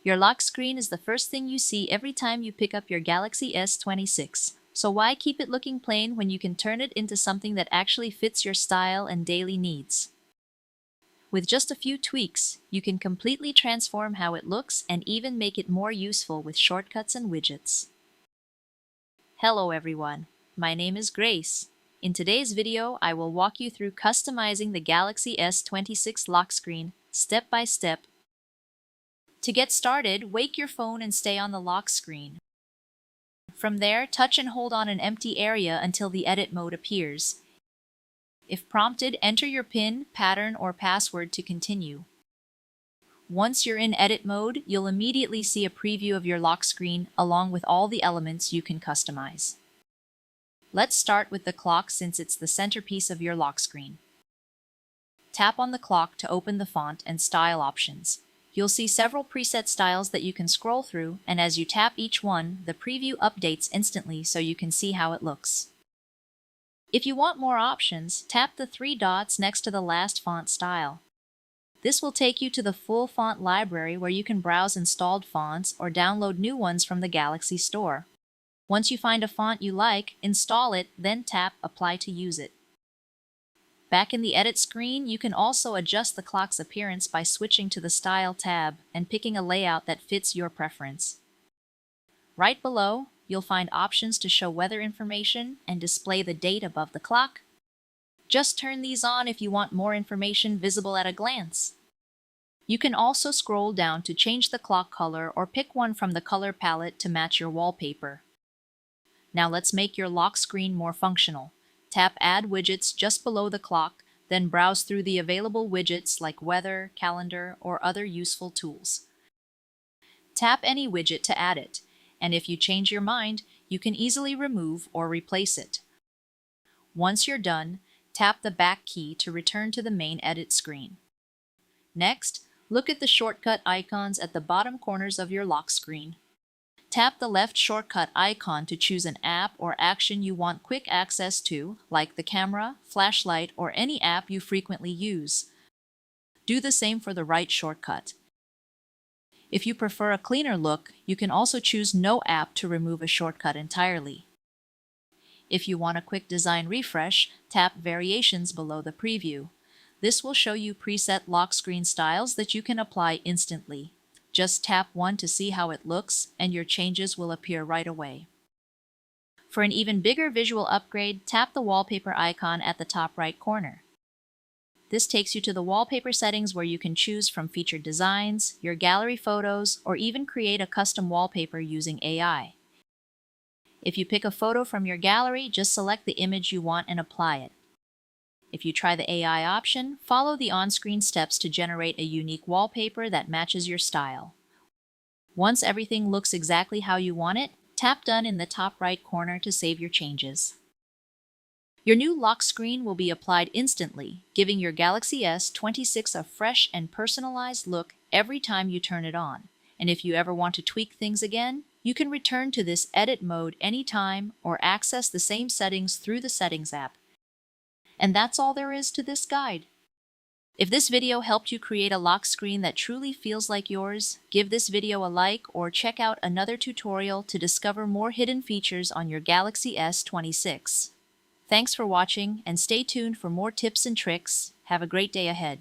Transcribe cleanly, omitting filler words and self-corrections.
Your lock screen is the first thing you see every time you pick up your Galaxy S26. So why keep it looking plain when you can turn it into something that actually fits your style and daily needs? With just a few tweaks, you can completely transform how it looks and even make it more useful with shortcuts and widgets. Hello everyone, my name is Grace. In today's video, I will walk you through customizing the Galaxy S26 lock screen step by step. To get started, wake your phone and stay on the lock screen. From there, touch and hold on an empty area until the edit mode appears. If prompted, enter your PIN, pattern, or password to continue. Once you're in edit mode, you'll immediately see a preview of your lock screen along with all the elements you can customize. Let's start with the clock since it's the centerpiece of your lock screen. Tap on the clock to open the font and style options. You'll see several preset styles that you can scroll through, and as you tap each one, the preview updates instantly so you can see how it looks. If you want more options, tap the three dots next to the last font style. This will take you to the full font library where you can browse installed fonts or download new ones from the Galaxy Store. Once you find a font you like, install it, then tap Apply to use it. Back in the Edit screen, you can also adjust the clock's appearance by switching to the Style tab and picking a layout that fits your preference. Right below, you'll find options to show weather information and display the date above the clock. Just turn these on if you want more information visible at a glance. You can also scroll down to change the clock color or pick one from the color palette to match your wallpaper. Now let's make your lock screen more functional. Tap Add Widgets just below the clock, then browse through the available widgets like weather, calendar, or other useful tools. Tap any widget to add it, and if you change your mind, you can easily remove or replace it. Once you're done, tap the back key to return to the main edit screen. Next, look at the shortcut icons at the bottom corners of your lock screen. Tap the left shortcut icon to choose an app or action you want quick access to, like the camera, flashlight, or any app you frequently use. Do the same for the right shortcut. If you prefer a cleaner look, you can also choose No App to remove a shortcut entirely. If you want a quick design refresh, tap Variations below the preview. This will show you preset lock screen styles that you can apply instantly. Just tap one to see how it looks, and your changes will appear right away. For an even bigger visual upgrade, tap the wallpaper icon at the top right corner. This takes you to the wallpaper settings where you can choose from featured designs, your gallery photos, or even create a custom wallpaper using AI. If you pick a photo from your gallery, just select the image you want and apply it. If you try the AI option, follow the on-screen steps to generate a unique wallpaper that matches your style. Once everything looks exactly how you want it, tap Done in the top right corner to save your changes. Your new lock screen will be applied instantly, giving your Galaxy S26 a fresh and personalized look every time you turn it on. And if you ever want to tweak things again, you can return to this edit mode anytime or access the same settings through the Settings app. And that's all there is to this guide. If this video helped you create a lock screen that truly feels like yours, give this video a like or check out another tutorial to discover more hidden features on your Galaxy S26. Thanks for watching and stay tuned for more tips and tricks. Have a great day ahead.